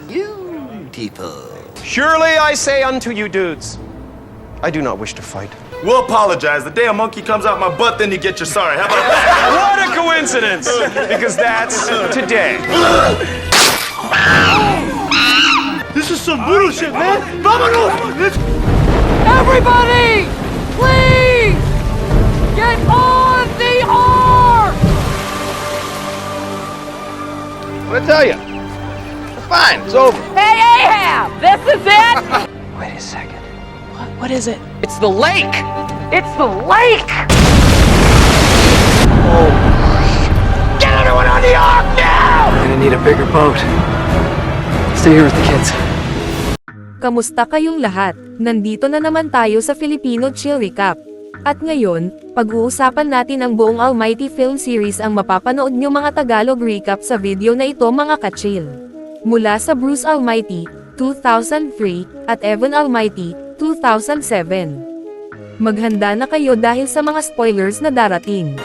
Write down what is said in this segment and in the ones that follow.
beautiful. Surely I say unto you dudes, I do not wish to fight. We'll apologize. The day a monkey comes out my butt, then you get your sorry. How about that? What a coincidence! Because that's today. This is some bullshit, man! Vámonos! Everybody, please get on the ark! What I tell you? Fine, it's over. Hey, Ahab, this is it? Wait a second. What is it? It's the lake! It's the lake! Get everyone on the ark now! I'm gonna need a bigger boat. Stay here with the kids. Kamusta kayong lahat? Nandito na naman tayo sa Filipino Chill Recap. At ngayon, pag-uusapan natin ang buong Almighty film series ang mapapanood nyo mga Tagalog recap sa video na ito mga ka-chill. Mula sa Bruce Almighty, 2003, at Evan Almighty, 2007. Maghanda na kayo dahil sa mga spoilers na darating.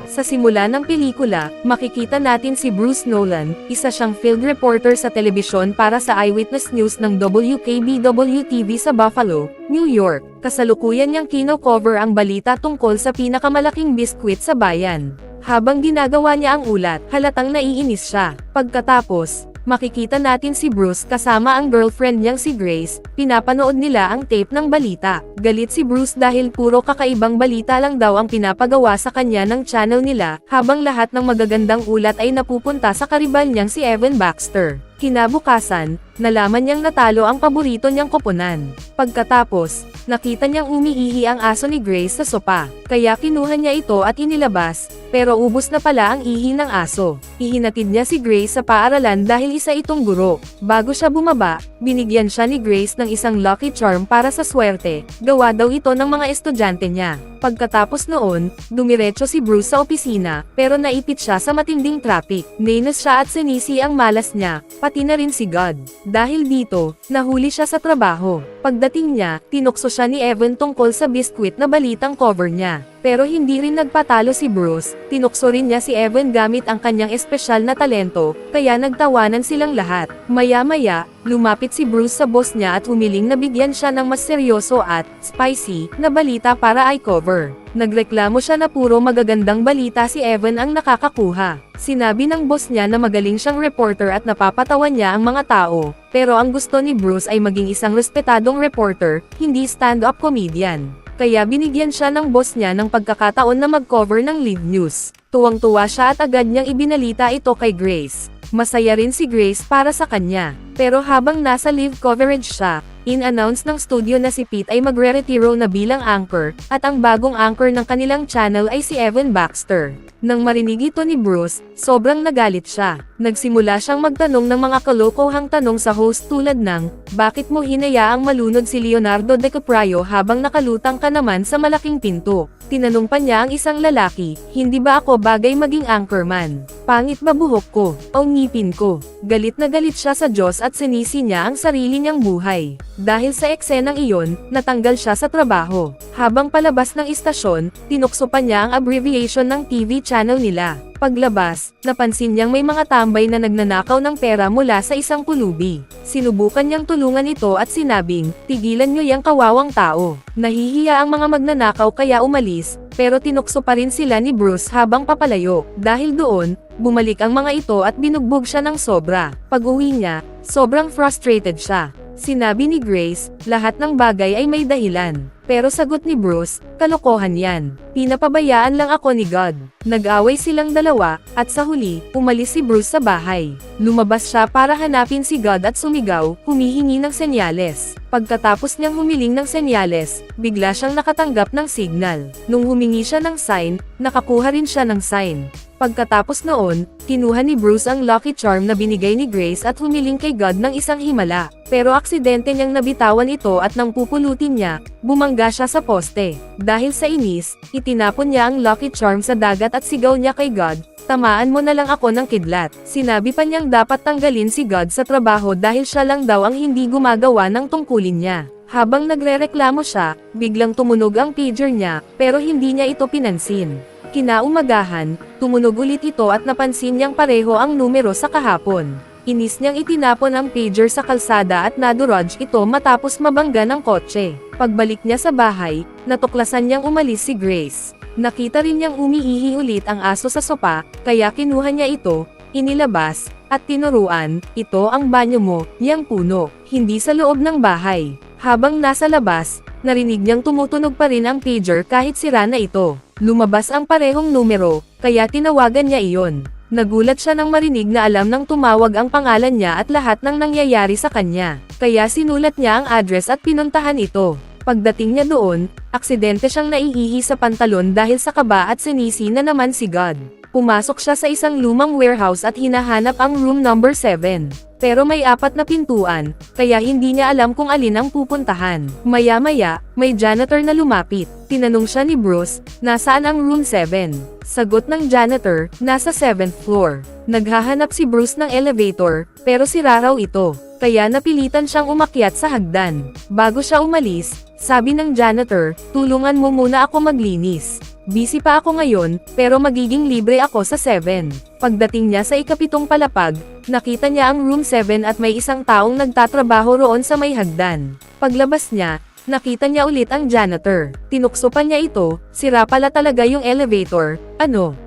Sa simula ng pelikula, makikita natin si Bruce Nolan, isa siyang field reporter sa telebisyon para sa Eyewitness News ng WKBW-TV sa Buffalo, New York. Kasalukuyan niyang kino-cover ang balita tungkol sa pinakamalaking biskwit sa bayan. Habang ginagawa niya ang ulat, halatang naiinis siya. Pagkatapos, makikita natin si Bruce kasama ang girlfriend niyang si Grace, pinapanood nila ang tape ng balita. Galit si Bruce dahil puro kakaibang balita lang daw ang pinapagawa sa kanya ng channel nila, habang lahat ng magagandang ulat ay napupunta sa karibal niyang si Evan Baxter. Kinabukasan, nalaman niyang natalo ang paborito niyang koponan. Pagkatapos, nakita niyang umiihi ang aso ni Grace sa sopa, kaya kinuha niya ito at inilabas, pero ubos na pala ang ihi ng aso. Ihinatid niya si Grace sa paaralan dahil isa itong guro. Bago siya bumaba, binigyan siya ni Grace ng isang lucky charm para sa swerte, gawa daw ito ng mga estudyante niya. Pagkatapos noon, dumiretso si Bruce sa opisina, pero naipit siya sa matinding traffic. Nainis siya at sinisi ang malas niya, pati na rin si God. Dahil dito, nahuli siya sa trabaho. Pagdating niya, tinukso siya ni Evan tungkol sa biskwit na balitang cover niya. Pero hindi rin nagpatalo si Bruce, tinukso rin niya si Evan gamit ang kanyang espesyal na talento, kaya nagtawanan silang lahat. Maya-maya, lumapit si Bruce sa boss niya at humiling na bigyan siya ng mas seryoso at spicy na balita para i-cover. Nagreklamo siya na puro magagandang balita si Evan ang nakakakuha. Sinabi ng boss niya na magaling siyang reporter at napapatawan niya ang mga tao, pero ang gusto ni Bruce ay maging isang respetadong reporter, hindi stand-up comedian. Kaya binigyan siya ng boss niya ng pagkakataon na mag-cover ng live news. Tuwang-tuwa siya at agad niyang ibinalita ito kay Grace. Masaya rin si Grace para sa kanya. Pero habang nasa live coverage siya, in-announce ng studio na si Pete ay magre-retiro na bilang anchor, at ang bagong anchor ng kanilang channel ay si Evan Baxter. Nang marinig ito ni Bruce, sobrang nagalit siya. Nagsimula siyang magtanong ng mga kalokohang tanong sa host tulad ng, bakit mo hinayaang malunod si Leonardo DiCaprio habang nakalutang ka naman sa malaking pinto? Tinanong pa niya ang isang lalaki, hindi ba ako bagay maging anchorman? Pangit ba buhok ko? O ngipin ko? Galit na galit siya sa Diyos at sinisi niya ang sarili niyang buhay. Dahil sa eksenang iyon, natanggal siya sa trabaho. Habang palabas ng istasyon, tinukso pa niya ang abbreviation ng TV channel nila. Paglabas, napansin niyang may mga tambay na nagnanakaw ng pera mula sa isang pulubi. Sinubukan niyang tulungan ito at sinabing, tigilan niyo yang kawawang tao. Nahihiya ang mga magnanakaw kaya umalis, pero tinukso pa rin sila ni Bruce habang papalayo. Dahil doon, bumalik ang mga ito at binugbog siya ng sobra. Pag-uwi niya, sobrang frustrated siya. Sinabi ni Grace, lahat ng bagay ay may dahilan. Pero sagot ni Bruce, kalokohan yan. Pinapabayaan lang ako ni God. Nag-away silang dalawa, at sa huli, umalis si Bruce sa bahay. Lumabas siya para hanapin si God at sumigaw, humihingi ng senyales. Pagkatapos niyang humiling ng senyales, bigla siyang nakatanggap ng signal. Nung humingi siya ng sign, nakakuha rin siya ng sign. Pagkatapos noon, kinuha ni Bruce ang lucky charm na binigay ni Grace at humiling kay God ng isang himala. Pero aksidente niyang nabitawan ito at nang pupulutin niya, bumangga siya sa poste. Dahil sa inis, itinapon niya ang lucky charm sa dagat at sigaw niya kay God, tamaan mo na lang ako ng kidlat. Sinabi pa niyang dapat tanggalin si God sa trabaho dahil siya lang daw ang hindi gumagawa ng tungkulin niya. Habang nagrereklamo siya, biglang tumunog ang pager niya, pero hindi niya ito pinansin. Kinaumagahan, tumunog ulit ito at napansin niyang pareho ang numero sa kahapon. Inis niyang itinapon ang pager sa kalsada at nadurudge ito matapos mabangga ng kotse. Pagbalik niya sa bahay, natuklasan niyang umalis si Grace. Nakita rin niyang umiihi ulit ang aso sa sopa, kaya kinuha niya ito, inilabas, at tinuruan, ito ang banyo mo, yang puno, hindi sa loob ng bahay. Habang nasa labas, narinig niyang tumutunog pa rin ang pager kahit sira na ito. Lumabas ang parehong numero, kaya tinawagan niya iyon. Nagulat siya nang marinig na alam nang tumawag ang pangalan niya at lahat ng nangyayari sa kanya. Kaya sinulat niya ang address at pinuntahan ito. Pagdating niya doon, aksidente siyang naiihi sa pantalon dahil sa kaba at sinisi na naman si God. Pumasok siya sa isang lumang warehouse at hinahanap ang room number 7. Pero may 4 na pintuan, kaya hindi niya alam kung alin ang pupuntahan. Maya-maya, may janitor na lumapit. Tinanong siya ni Bruce, nasaan ang room 7? Sagot ng janitor, nasa 7th floor. Naghahanap si Bruce ng elevator, pero sira raw ito. Kaya napilitan siyang umakyat sa hagdan. Bago siya umalis, sabi ng janitor, tulungan mo muna ako maglinis. Busy pa ako ngayon, pero magiging libre ako sa 7. Pagdating niya sa ikapitong palapag, nakita niya ang room 7 at may isang taong nagtatrabaho roon sa may hagdan. Paglabas niya, nakita niya ulit ang janitor. Tinukso pa niya ito, sira pala talaga yung elevator.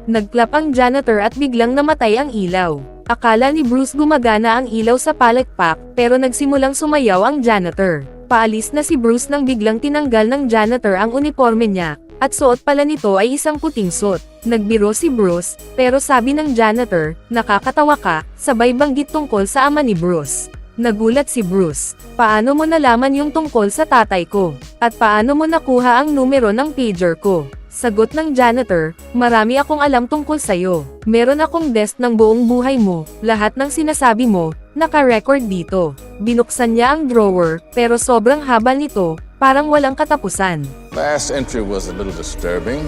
Nagklap ang janitor at biglang namatay ang ilaw. Akala ni Bruce gumagana ang ilaw sa palakpak, pero nagsimulang sumayaw ang janitor. Paalis na si Bruce nang biglang tinanggal ng janitor ang uniforme niya. At suot pala nito ay isang puting suit. Nagbiro si Bruce, pero sabi ng janitor, nakakatawa ka, sabay banggit tungkol sa ama ni Bruce. Nagulat si Bruce, paano mo nalaman yung tungkol sa tatay ko? At paano mo nakuha ang numero ng pager ko? Sagot ng janitor, marami akong alam tungkol sa'yo. Meron akong desk ng buong buhay mo, lahat ng sinasabi mo, naka-record dito. Binuksan niya ang drawer, pero sobrang haba nito, parang walang katapusan. Last entry was a little disturbing.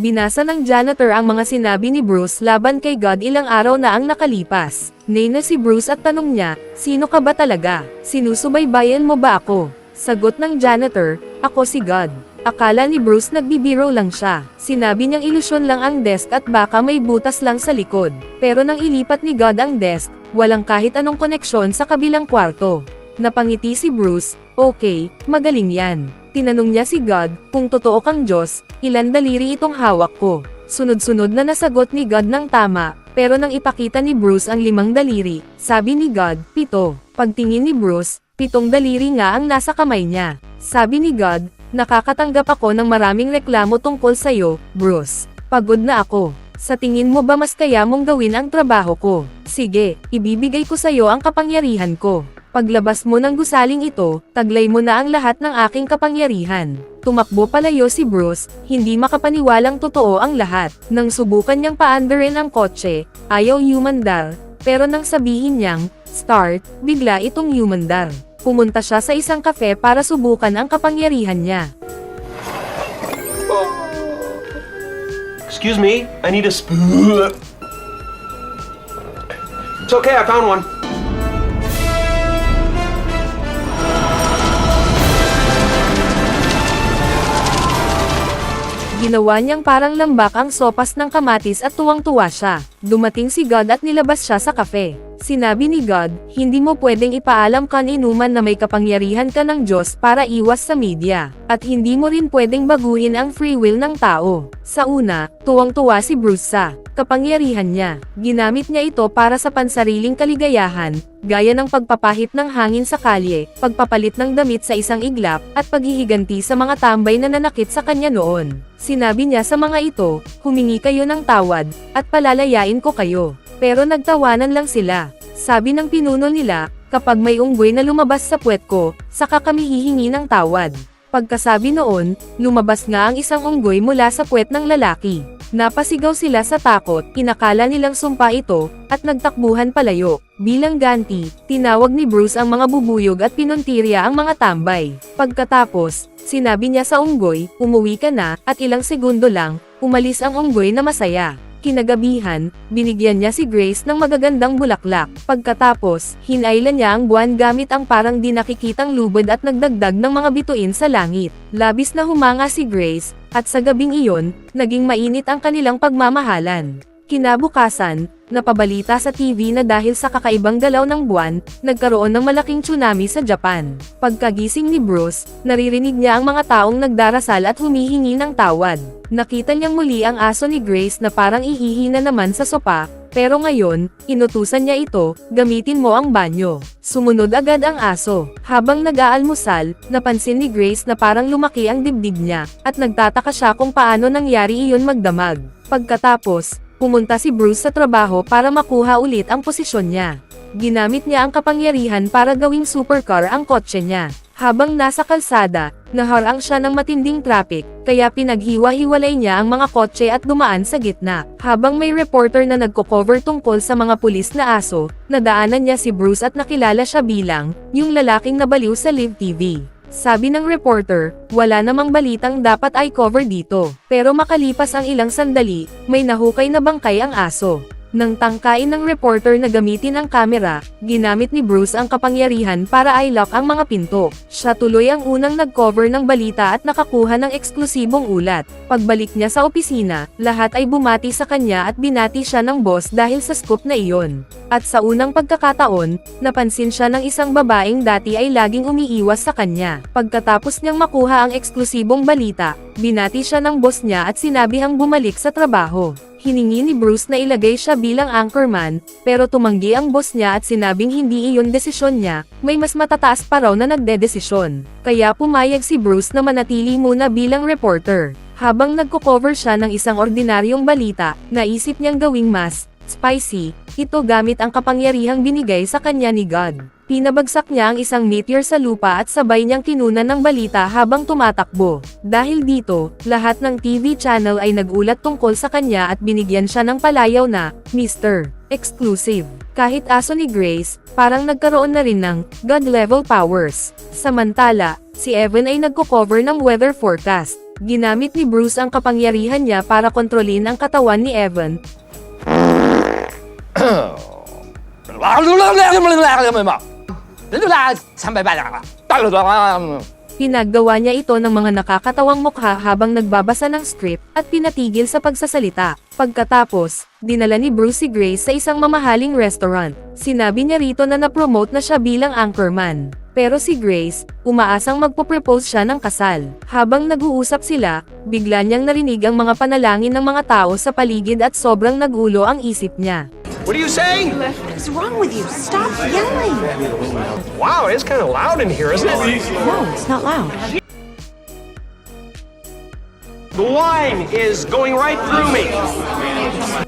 Binasa ng janitor ang mga sinabi ni Bruce laban kay God ilang araw na ang nakalipas. Nena si Bruce at tanong niya, sino ka ba talaga? Sinusubaybayan mo ba ako? Sagot ng janitor, ako si God. Akala ni Bruce nagbibiro lang siya. Sinabi niyang ilusyon lang ang desk at baka may butas lang sa likod. Pero nang ilipat ni God ang desk, walang kahit anong koneksyon sa kabilang kwarto. Napangiti si Bruce, okay, magaling yan. Tinanong niya si God, kung totoo kang Diyos, ilan daliri itong hawak ko? Sunod-sunod na nasagot ni God ng tama, pero nang ipakita ni Bruce ang 5 daliri, sabi ni God, 7. Pagtingin ni Bruce, 7 daliri nga ang nasa kamay niya. Sabi ni God, nakakatanggap ako ng maraming reklamo tungkol sa'yo, Bruce. Pagod na ako. Sa tingin mo ba mas kaya mong gawin ang trabaho ko? Sige, ibibigay ko sa'yo ang kapangyarihan ko. Paglabas mo ng gusaling ito, taglay mo na ang lahat ng aking kapangyarihan. Tumakbo palayo si Bruce, hindi makapaniwalang totoo ang lahat. Nang subukan niyang paandarin ang kotse, ayaw humandar, pero nang sabihin niyang, start, bigla itong humandar. Pumunta siya sa isang kafe para subukan ang kapangyarihan niya. Excuse me, I need a spoon. It's okay, I found one. Ginawa niyang parang lambak ang sopas ng kamatis at tuwang-tuwa siya. Dumating si God at nilabas siya sa kafe. Sinabi ni God, hindi mo pwedeng ipaalam kaninuman na may kapangyarihan ka ng Diyos para iwas sa media. At hindi mo rin pwedeng baguhin ang free will ng tao. Sa una, tuwang-tuwa si Bruce sa kapangyarihan niya. Ginamit niya ito para sa pansariling kaligayahan, gaya ng pagpapahit ng hangin sa kalye, pagpapalit ng damit sa isang iglap, at paghihiganti sa mga tambay na nanakit sa kanya noon. Sinabi niya sa mga ito, humingi kayo ng tawad, at palalayain ko kayo. Pero nagtawanan lang sila. Sabi ng pinuno nila, kapag may unggoy na lumabas sa puwet ko, saka kami hihingi ng tawad. Pagkasabi noon, lumabas nga ang isang unggoy mula sa puwet ng lalaki. Napasigaw sila sa takot, inakala nilang sumpa ito, at nagtakbuhan palayo. Bilang ganti, tinawag ni Bruce ang mga bubuyog at pinuntirya ang mga tambay. Pagkatapos, sinabi niya sa unggoy, umuwi ka na, at ilang segundo lang, umalis ang unggoy na masaya. Kinagabihan, binigyan niya si Grace ng magagandang bulaklak. Pagkatapos, hinailan niya ang buwan gamit ang parang di nakikitang lubid at nagdagdag ng mga bituin sa langit. Labis na humanga si Grace, at sa gabing iyon, naging mainit ang kanilang pagmamahalan. Kinabukasan, napabalita sa TV na dahil sa kakaibang galaw ng buwan, nagkaroon ng malaking tsunami sa Japan. Pagkagising ni Bruce, naririnig niya ang mga taong nagdarasal at humihingi ng tawad. Nakita niyang muli ang aso ni Grace na parang ihihina naman sa sopa, pero ngayon, inutusan niya ito, gamitin mo ang banyo. Sumunod agad ang aso. Habang nag-aalmusal, napansin ni Grace na parang lumaki ang dibdib niya, at nagtataka siya kung paano nangyari iyon magdamag. Pagkatapos, pumunta si Bruce sa trabaho para makuha ulit ang posisyon niya. Ginamit niya ang kapangyarihan para gawing supercar ang kotse niya. Habang nasa kalsada, naharang siya ng matinding traffic, kaya pinaghiwa-hiwalay niya ang mga kotse at dumaan sa gitna. Habang may reporter na nagko-cover tungkol sa mga pulis na aso, nadaanan niya si Bruce at nakilala siya bilang yung lalaking nabaliw sa live TV. Sabi ng reporter, wala namang balitang dapat ay cover dito. Pero makalipas ang ilang sandali, may nahukay na bangkay ang aso. Nang tangkain ng reporter na gamitin ang kamera, ginamit ni Bruce ang kapangyarihan para i-lock ang mga pinto. Siya tuloy ang unang nag-cover ng balita at nakakuha ng eksklusibong ulat. Pagbalik niya sa opisina, lahat ay bumati sa kanya at binati siya ng boss dahil sa scoop na iyon. At sa unang pagkakataon, napansin siya ng isang babaeng dati ay laging umiiwas sa kanya. Pagkatapos niyang makuha ang eksklusibong balita, binati siya ng boss niya at sinabihang bumalik sa trabaho. Hiningi ni Bruce na ilagay siya bilang anchorman, pero tumanggi ang boss niya at sinabing hindi iyon desisyon niya, may mas matataas pa raw na nagdedesisyon. Kaya pumayag si Bruce na manatili muna bilang reporter. Habang nagko-cover siya ng isang ordinaryong balita, naisip niyang gawing mas spicy, ito gamit ang kapangyarihang binigay sa kanya ni God. Pinabagsak niya ang isang meteor sa lupa at sabay niyang kinunan ng balita habang tumatakbo. Dahil dito, lahat ng TV channel ay nagulat tungkol sa kanya at binigyan siya ng palayaw na Mr. Exclusive. Kahit aso ni Grace, parang nagkaroon na rin ng God-level powers. Samantala, si Evan ay nagko-cover ng weather forecast. Ginamit ni Bruce ang kapangyarihan niya para kontrolin ang katawan ni Evan. Pinaggawa niya ito ng mga nakakatawang mukha habang nagbabasa ng script at pinatigil sa pagsasalita. Pagkatapos, dinala ni Bruce si Grace sa isang mamahaling restaurant. Sinabi niya rito na na-promote na siya bilang anchorman. Pero si Grace, umaasang magpo-propose siya ng kasal. Habang nag-uusap sila, bigla niyang narinig ang mga panalangin ng mga tao sa paligid at sobrang nagulo ang isip niya. What are you saying? What's wrong with you? Stop yelling! Wow, it's kind of loud in here, isn't it? No, it's not loud. The wine is going right through me.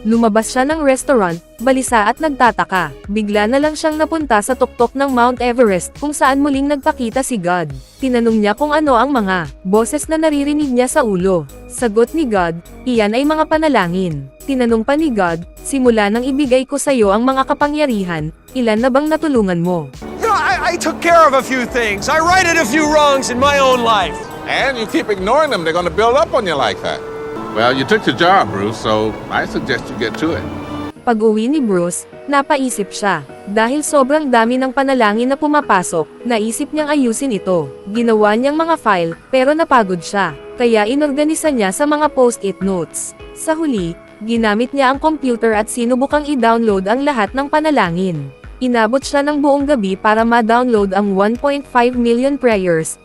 Lumabas siya ng restaurant, balisa at nagtataka. Bigla na lang siyang napunta sa tuktok ng Mount Everest kung saan muling nagpakita si God. Tinanong niya kung ano ang mga boses na naririnig niya sa ulo. Sagot ni God, iyan ay mga panalangin. Tinanong pa ni God, simula nang ibigay ko sa iyo ang mga kapangyarihan, ilan na bang natulungan mo? You know, I took care of a few things. I righted a few wrongs in my own life. And you keep ignoring them, they're going to build up on you like that. Well, you took the job, Bruce, so I suggest you get to it. Pag-uwi ni Bruce, napaisip siya. Dahil sobrang dami ng panalangin na pumapasok, naisip niyang ayusin ito. Ginawa niyang mga file, pero napagod siya. Kaya inorganisa niya sa mga post-it notes. Sa huli, ginamit niya ang computer at sinubukang i-download ang lahat ng panalangin. Inabot siya ng buong gabi para ma-download ang 1.5 million prayers.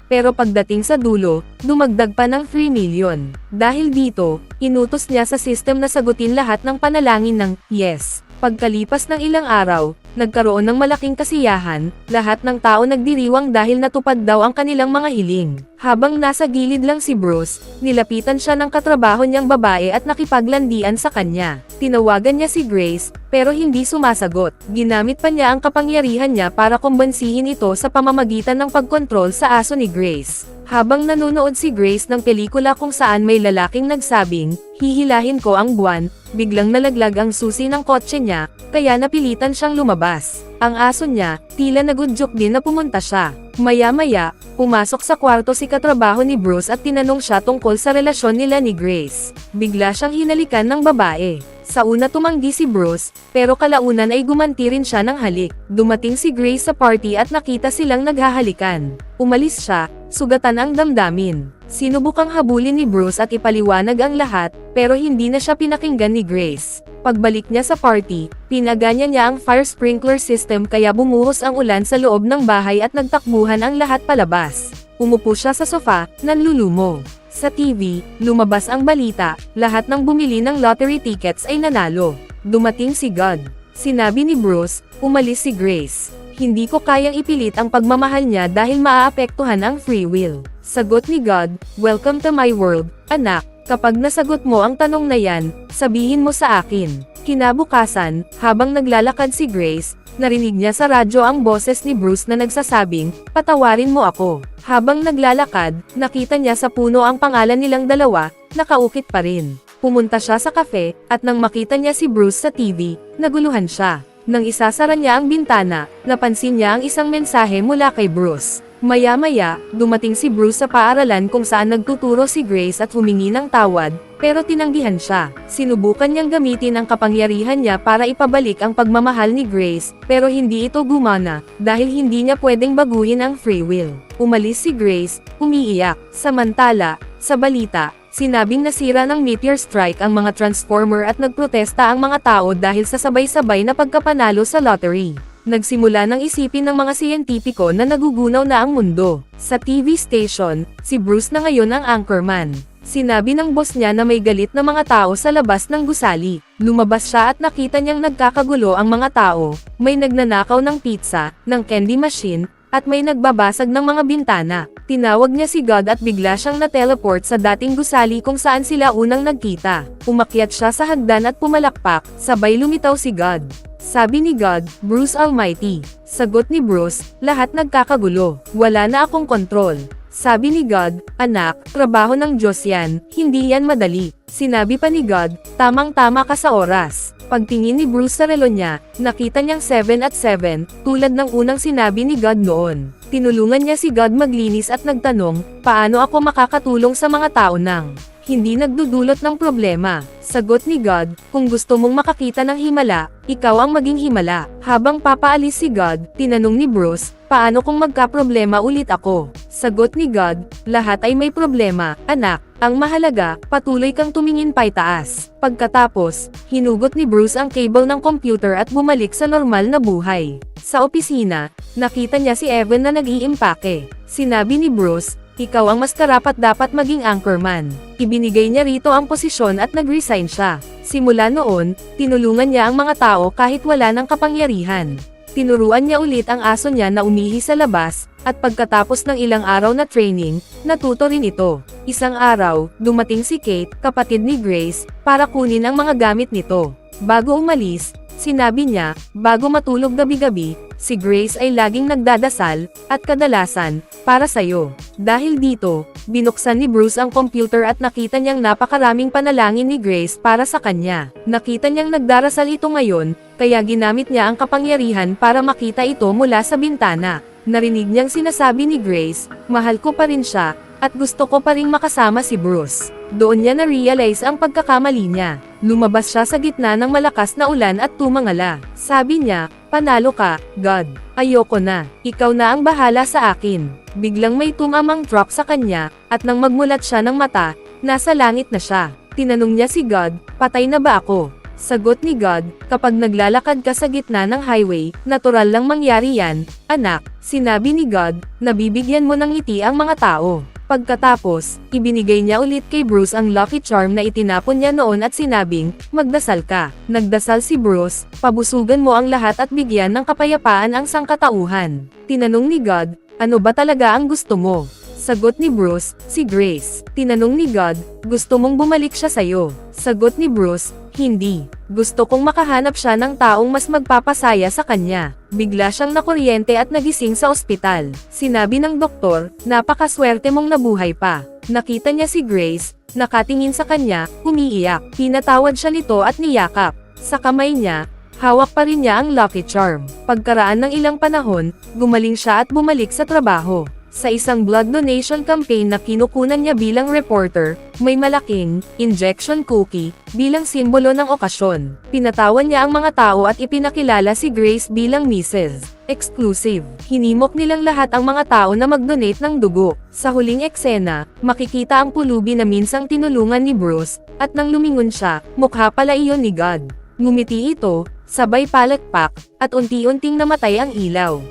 Pero pagdating sa dulo, dumagdag pa ng 3 million. Dahil dito, inutos niya sa system na sagutin lahat ng panalangin ng yes. Pagkalipas ng ilang araw, nagkaroon ng malaking kasiyahan, lahat ng tao nagdiriwang dahil natupad daw ang kanilang mga hiling. Habang nasa gilid lang si Bruce, nilapitan siya ng katrabaho niyang babae at nakipaglandian sa kanya. Tinawagan niya si Grace, pero hindi sumasagot. Ginamit pa niya ang kapangyarihan niya para kumbansihin ito sa pamamagitan ng pagkontrol sa aso ni Grace. Habang nanonood si Grace ng pelikula kung saan may lalaking nagsabing, hihilahin ko ang buwan, biglang nalaglag ang susi ng kotse niya, kaya napilitan siyang lumabas. Ang aso niya, tila nagudyok din na pumunta siya. Maya-maya, pumasok sa kwarto si katrabaho ni Bruce at tinanong siya tungkol sa relasyon nila ni Grace. Bigla siyang hinalikan ng babae. Sa una tumanggi si Bruce, pero kalaunan ay gumanti rin siya ng halik. Dumating si Grace sa party at nakita silang naghahalikan. Umalis siya, sugatan ang damdamin. Sinubukang habulin ni Bruce at ipaliwanag ang lahat, pero hindi na siya pinakinggan ni Grace. Pagbalik niya sa party, pinaganya niya ang fire sprinkler system kaya bumuhos ang ulan sa loob ng bahay at nagtakbuhan ang lahat palabas. Umupo siya sa sofa, nanlulumo. Sa TV, lumabas ang balita, lahat ng bumili ng lottery tickets ay nanalo. Dumating si God. Sinabi ni Bruce, umalis si Grace. Hindi ko kayang ipilit ang pagmamahal niya dahil maaapektuhan ang free will. Sagot ni God, welcome to my world, anak. Kapag nasagot mo ang tanong na yan, sabihin mo sa akin. Kinabukasan, habang naglalakad si Grace, narinig niya sa radyo ang boses ni Bruce na nagsasabing, patawarin mo ako. Habang naglalakad, nakita niya sa puno ang pangalan nilang dalawa, nakaukit pa rin. Pumunta siya sa cafe, at nang makita niya si Bruce sa TV, naguluhan siya. Nang isasara niya ang bintana, napansin niya ang isang mensahe mula kay Bruce. Maya-maya, dumating si Bruce sa paaralan kung saan nagtuturo si Grace at humingi ng tawad, pero tinanggihan siya. Sinubukan niyang gamitin ang kapangyarihan niya para ipabalik ang pagmamahal ni Grace, pero hindi ito gumana, dahil hindi niya pwedeng baguhin ang free will. Umalis si Grace, umiiyak. Samantala, sa balita, sinabing nasira ng meteor strike ang mga transformer at nagprotesta ang mga tao dahil sa sabay-sabay na pagkapanalo sa lottery. Nagsimula ng isipin ng mga siyentipiko na nagugunaw na ang mundo. Sa TV station, si Bruce na ngayon ang anchorman. Sinabi ng boss niya na may galit na mga tao sa labas ng gusali. Lumabas siya at nakita niyang nagkakagulo ang mga tao. May nagnanakaw ng pizza, ng candy machine, at may nagbabasag ng mga bintana. Tinawag niya si God at bigla siyang na-teleport sa dating gusali kung saan sila unang nagkita. Umakyat siya sa hagdan at pumalakpak, sabay lumitaw si God. Sabi ni God, Bruce Almighty. Sagot ni Bruce, lahat nagkakagulo. Wala na akong kontrol. Sabi ni God, anak, trabaho ng Diyos yan, hindi yan madali. Sinabi pa ni God, tamang-tama ka sa oras. Pagtingin ni Bruce sa relo niya, nakita niyang 7 at 7, tulad ng unang sinabi ni God noon. Tinulungan niya si God maglinis at nagtanong, paano ako makakatulong sa mga tao nang hindi nagdudulot ng problema? Sagot ni God, kung gusto mong makakita ng himala, ikaw ang maging himala. Habang papaalis si God, tinanong ni Bruce, paano kung magkaproblema ulit ako? Sagot ni God, lahat ay may problema, anak. Ang mahalaga, patuloy kang tumingin paitaas. Pagkatapos, hinugot ni Bruce ang cable ng computer at bumalik sa normal na buhay. Sa opisina, nakita niya si Evan na nag-iimpake. Sinabi ni Bruce, ikaw ang mas karapat dapat maging anchorman. Ibinigay niya rito ang posisyon at nag-resign siya. Simula noon, tinulungan niya ang mga tao kahit wala ng kapangyarihan. Tinuruan niya ulit ang aso niya na umihi sa labas, at pagkatapos ng ilang araw na training, natuto rin ito. Isang araw, dumating si Kate, kapatid ni Grace, para kunin ang mga gamit nito. Bago umalis, sinabi niya, bago matulog gabi-gabi, si Grace ay laging nagdadasal, at kadalasan, para sa'yo. Dahil dito, binuksan ni Bruce ang computer at nakita niyang napakaraming panalangin ni Grace para sa kanya. Nakita niyang nagdarasal ito ngayon, kaya ginamit niya ang kapangyarihan para makita ito mula sa bintana. Narinig niyang sinasabi ni Grace, mahal ko pa rin siya, at gusto ko pa ring makasama si Bruce. Doon niya na-realize ang pagkakamali niya. Lumabas siya sa gitna ng malakas na ulan at tumangala. Sabi niya, panalo ka, God. Ayoko na. Ikaw na ang bahala sa akin. Biglang may tumamang truck sa kanya, at nang magmulat siya ng mata, nasa langit na siya. Tinanong niya si God, patay na ba ako? Sagot ni God, kapag naglalakad ka sa gitna ng highway, natural lang mangyari yan, anak. Sinabi ni God, nabibigyan mo ng ngiti ang mga tao. Pagkatapos, ibinigay niya ulit kay Bruce ang lucky charm na itinapon niya noon at sinabing, magdasal ka. Nagdasal si Bruce, pabusugan mo ang lahat at bigyan ng kapayapaan ang sangkatauhan. Tinanong ni God, ano ba talaga ang gusto mo? Sagot ni Bruce, si Grace. Tinanong ni God, gusto mong bumalik siya sa'yo? Sagot ni Bruce, hindi. Gusto kong makahanap siya ng taong mas magpapasaya sa kanya. Bigla siyang nakuryente at nagising sa ospital. Sinabi ng doktor, napakaswerte mong nabuhay pa. Nakita niya si Grace, nakatingin sa kanya, umiiyak. Pinatawad siya nito at niyakap. Sa kamay niya, hawak pa rin niya ang Lucky Charm. Pagkaraan ng ilang panahon, gumaling siya at bumalik sa trabaho. Sa isang blood donation campaign na kinukunan niya bilang reporter, may malaking injection cookie bilang simbolo ng okasyon. Pinatawan niya ang mga tao at ipinakilala si Grace bilang Mrs. Exclusive. Hinimok nilang lahat ang mga tao na mag-donate ng dugo. Sa huling eksena, makikita ang pulubi na minsang tinulungan ni Bruce, at nang lumingon siya, mukha pala iyon ni God. Ngumiti ito, sabay palakpak, at unti-unting namatay ang ilaw.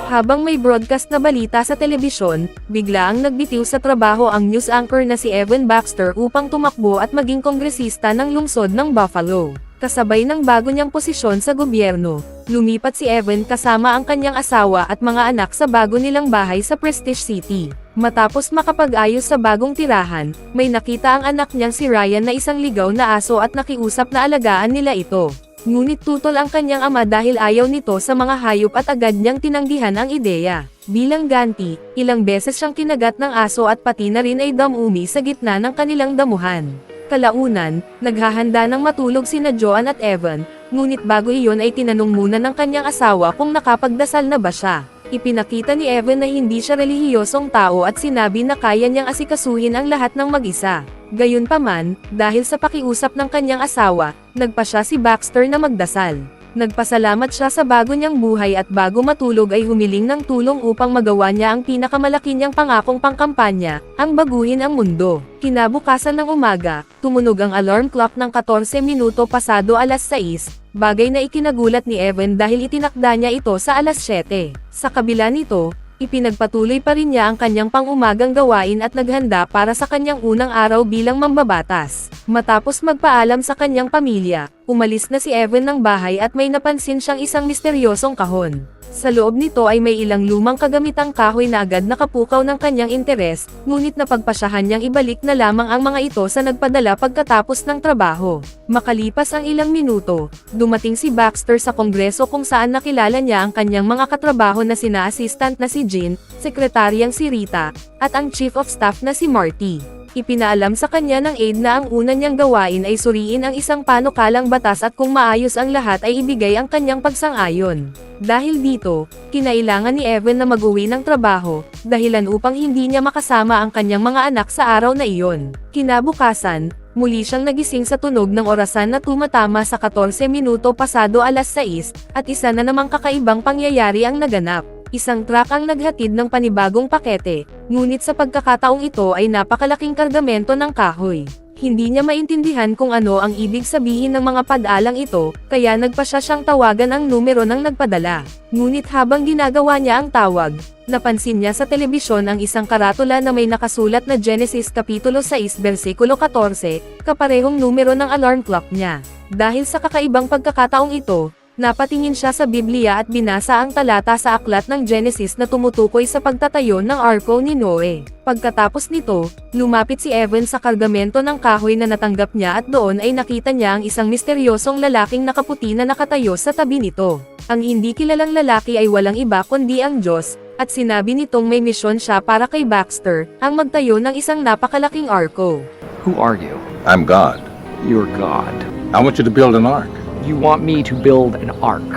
Habang may broadcast na balita sa telebisyon, bigla ang nagbitiw sa trabaho ang news anchor na si Evan Baxter upang tumakbo at maging kongresista ng lungsod ng Buffalo. Kasabay ng bago niyang posisyon sa gobyerno, lumipat si Evan kasama ang kanyang asawa at mga anak sa bago nilang bahay sa Prestige City. Matapos makapag-ayos sa bagong tirahan, may nakita ang anak niyang si Ryan na isang ligaw na aso at nakiusap na alagaan nila ito. Ngunit tutol ang kanyang ama dahil ayaw nito sa mga hayop at agad niyang tinanggihan ang ideya. Bilang ganti, ilang beses siyang kinagat ng aso at pati na rin ay damumi sa gitna ng kanilang damuhan. Kalaunan, naghahanda ng matulog sina Joan at Evan, ngunit bago iyon ay tinanong muna ng kanyang asawa kung nakapagdasal na ba siya. Ipinakita ni Evan na hindi siya relihiyosong tao at sinabi na kaya niyang asikasuhin ang lahat ng mag-isa. Gayunpaman, dahil sa pakiusap ng kanyang asawa, nagpa siya si Baxter na magdasal. Nagpasalamat siya sa bago niyang buhay at bago matulog ay humiling ng tulong upang magawa niya ang pinakamalaki niyang pangakong pangkampanya, ang baguhin ang mundo. Kinabukasan ng umaga, tumunog ang alarm clock ng 14 minuto pasado alas 6, bagay na ikinagulat ni Evan dahil itinakda niya ito sa alas 7. Sa kabila nito, ipinagpatuloy pa rin niya ang kanyang pang-umagang gawain at naghanda para sa kanyang unang araw bilang mambabatas. Matapos magpaalam sa kanyang pamilya, umalis na si Evan ng bahay at may napansin siyang isang misteryosong kahon. Sa loob nito ay may ilang lumang kagamitang kahoy na agad nakapukaw ng kanyang interes, ngunit napagpasyahan niyang ibalik na lamang ang mga ito sa nagpadala pagkatapos ng trabaho. Makalipas ang ilang minuto, dumating si Baxter sa kongreso kung saan nakilala niya ang kanyang mga katrabaho na sina assistant na si Jean, sekretaryang si Rita, at ang chief of staff na si Marty. Ipinaalam sa kanya ng aide na ang una niyang gawain ay suriin ang isang panukalang batas at kung maayos ang lahat ay ibigay ang kanyang pagsang-ayon. Dahil dito, kinailangan ni Evan na mag-uwi ng trabaho, dahilan upang hindi niya makasama ang kanyang mga anak sa araw na iyon. Kinabukasan, muli siyang nagising sa tunog ng orasan na tumatama sa 14 minuto pasado alas 6, at isa na namang kakaibang pangyayari ang naganap. Isang truck ang naghatid ng panibagong pakete, ngunit sa pagkakataong ito ay napakalaking kargamento ng kahoy. Hindi niya maintindihan kung ano ang ibig sabihin ng mga padalang ito, kaya nagpa siyang tawagan ang numero ng nagpadala. Ngunit habang ginagawa niya ang tawag, napansin niya sa telebisyon ang isang karatula na may nakasulat na Genesis Kapitulo 6 versikulo 14, kaparehong numero ng alarm clock niya. Dahil sa kakaibang pagkakataong ito, napatingin siya sa Biblia at binasa ang talata sa aklat ng Genesis na tumutukoy sa pagtatayo ng arko ni Noe. Pagkatapos nito, lumapit si Evan sa kargamento ng kahoy na natanggap niya at doon ay nakita niya ang isang misteryosong lalaking nakaputi na nakatayo sa tabi nito. Ang hindi kilalang lalaki ay walang iba kundi ang Diyos, at sinabi nitong may misyon siya para kay Baxter, ang magtayo ng isang napakalaking arko. Who are you? I'm God. You're God. I want you to build an ark. You want me to build an ark?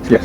Yes.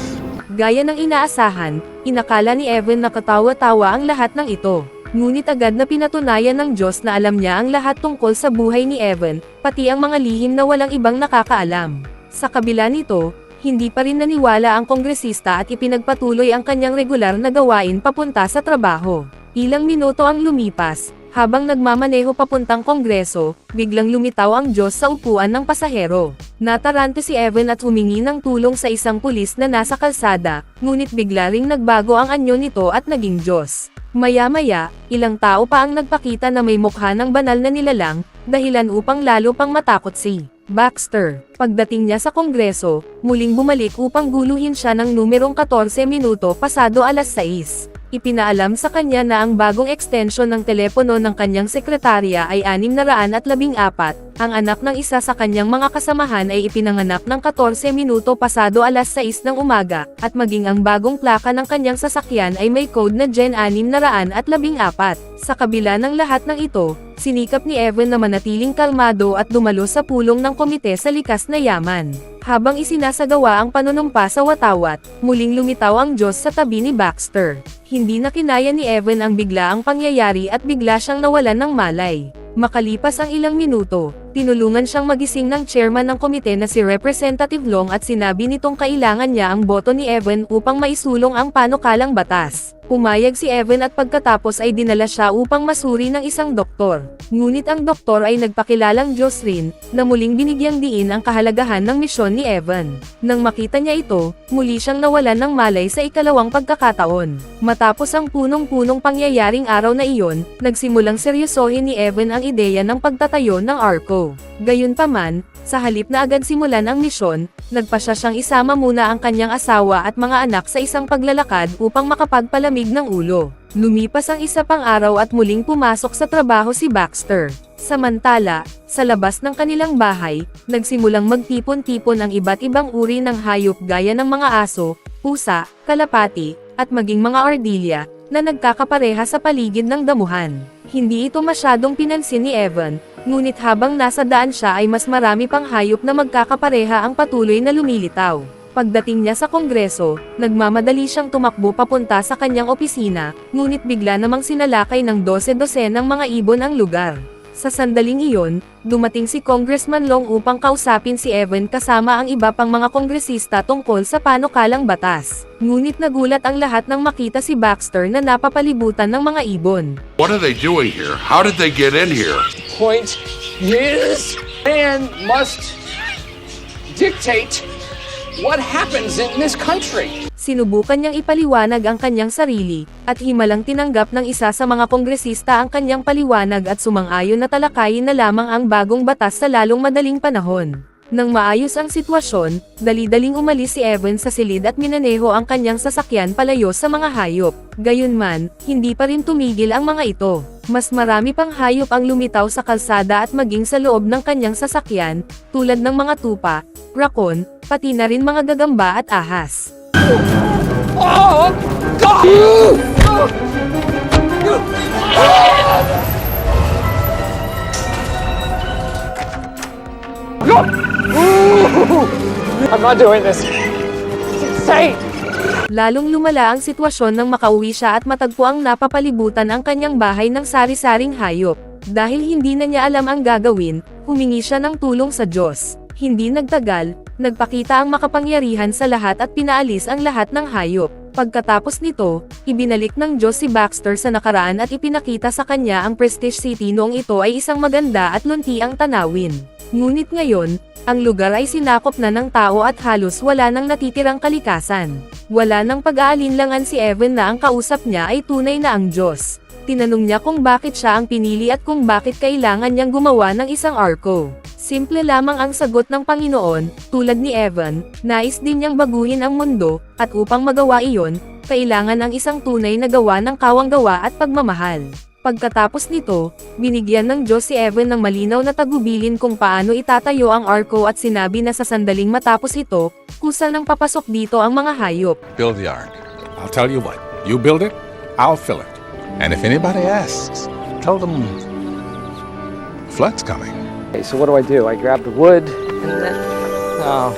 Gaya ng inaasahan, inakala ni Evan na katawa-tawa ang lahat ng ito. Ngunit agad na pinatunayan ng Diyos na alam niya ang lahat tungkol sa buhay ni Evan, pati ang mga lihim na walang ibang nakakaalam. Sa kabila nito, hindi pa rin naniwala ang kongresista at ipinagpatuloy ang kanyang regular na gawain papunta sa trabaho. Ilang minuto ang lumipas, habang nagmamaneho papuntang kongreso, biglang lumitaw ang Diyos sa upuan ng pasahero. Natarante si Evan at humingi ng tulong sa isang pulis na nasa kalsada, ngunit bigla ring nagbago ang anyo nito at naging Diyos. Maya-maya, ilang tao pa ang nagpakita na may mukha ng banal na nilalang, dahilan upang lalo pang matakot si Baxter. Pagdating niya sa Kongreso, muling bumalik upang guluhin siya ng numerong 14 minuto pasado alas 6. Ipinaalam sa kanya na ang bagong extension ng telepono ng kanyang sekretarya ay 614. Ang anak ng isa sa kanyang mga kasamahan ay ipinanganak ng 14 minuto pasado alas 6 ng umaga, at maging ang bagong plaka ng kanyang sasakyan ay may code na Gen 614. Sa kabila ng lahat ng ito, sinikap ni Evan na manatiling kalmado at dumalo sa pulong ng komite sa likas na yaman. Habang isinasagawa ang panunumpa sa watawat, muling lumitaw ang Diyos sa tabi ni Baxter. Hindi na kinaya ni Evan ang biglaang pangyayari at bigla siyang nawalan ng malay. Makalipas ang ilang minuto, tinulungan siyang magising ng chairman ng komite na si Representative Long at sinabi nitong kailangan niya ang boto ni Evan upang maisulong ang panukalang batas. Pumayag si Evan at pagkatapos ay dinala siya upang masuri ng isang doktor. Ngunit ang doktor ay nagpakilalang Diyos rin, na muling binigyang diin ang kahalagahan ng misyon ni Evan. Nang makita niya ito, muli siyang nawalan ng malay sa ikalawang pagkakataon. Matapos ang punong-punong pangyayaring araw na iyon, nagsimulang seryosohin ni Evan ang ideya ng pagtatayo ng ARCO. Gayunpaman, sa halip na agad simulan ang misyon, nagpasya siyang isama muna ang kanyang asawa at mga anak sa isang paglalakad upang makapagpalamig ng ulo. Lumipas ang isa pang araw at muling pumasok sa trabaho si Baxter. Samantala, sa labas ng kanilang bahay, nagsimulang magtipon-tipon ang iba't ibang uri ng hayop gaya ng mga aso, pusa, kalapati, at maging mga ardilya, na nagkakapareha sa paligid ng damuhan. Hindi ito masyadong pinansin ni Evan, ngunit habang nasa daan siya ay mas marami pang hayop na magkakapareha ang patuloy na lumilitaw. Pagdating niya sa Kongreso, nagmamadali siyang tumakbo papunta sa kanyang opisina, ngunit bigla namang sinalakay ng 12 ng mga ibon ang lugar. Sa sandaling iyon, dumating si Congressman Long upang kausapin si Evan kasama ang iba pang mga kongresista tungkol sa panukalang batas. Ngunit nagulat ang lahat nang makita si Baxter na napapalibutan ng mga ibon. What are they doing here? How did they get in here? Point is, man must dictate what happens in this country. Sinubukan niyang ipaliwanag ang kanyang sarili, at himalang tinanggap ng isa sa mga kongresista ang kanyang paliwanag at sumang-ayon na talakayin na lamang ang bagong batas sa lalong madaling panahon. Nang maayos ang sitwasyon, dali-daling umalis si Evan sa silid at minaneho ang kanyang sasakyan palayo sa mga hayop. Gayunman, hindi pa rin tumigil ang mga ito. Mas marami pang hayop ang lumitaw sa kalsada at maging sa loob ng kanyang sasakyan, tulad ng mga tupa, raccoon, pati na rin mga gagamba at ahas. Oh, God! I'm not doing this. It's insane. Lalong lumala ang sitwasyon nang makauwi siya at matagpo ang napapalibutan ang kanyang bahay ng sari-saring hayop. Dahil hindi na niya alam ang gagawin, humingi siya ng tulong sa Diyos. Hindi nagtagal, nagpakita ang makapangyarihan sa lahat at pinaalis ang lahat ng hayop. Pagkatapos nito, ibinalik ng Diyos si Baxter sa nakaraan at ipinakita sa kanya ang Prestige City noong ito ay isang maganda at luntiang tanawin. Ngunit ngayon, ang lugar ay sinakop na ng tao at halos wala nang natitirang kalikasan. Wala nang pag-aalinlangan si Evan na ang kausap niya ay tunay na ang Diyos. Tinanong niya kung bakit siya ang pinili at kung bakit kailangan niyang gumawa ng isang ARCO. Simple lamang ang sagot ng Panginoon, tulad ni Evan, nais din niyang baguhin ang mundo, at upang magawa iyon, kailangan ang isang tunay na gawa ng kawanggawa at pagmamahal. Pagkatapos nito, binigyan ng Diyos si Evan ng malinaw na tagubilin kung paano itatayo ang ARCO at sinabi na sa sandaling matapos ito, kusa nang papasok dito ang mga hayop. Build the ark. I'll tell you what. You build it, I'll fill it. And if anybody asks, tell them flood's coming. Okay, so what do? I grab the wood, and then... Oh.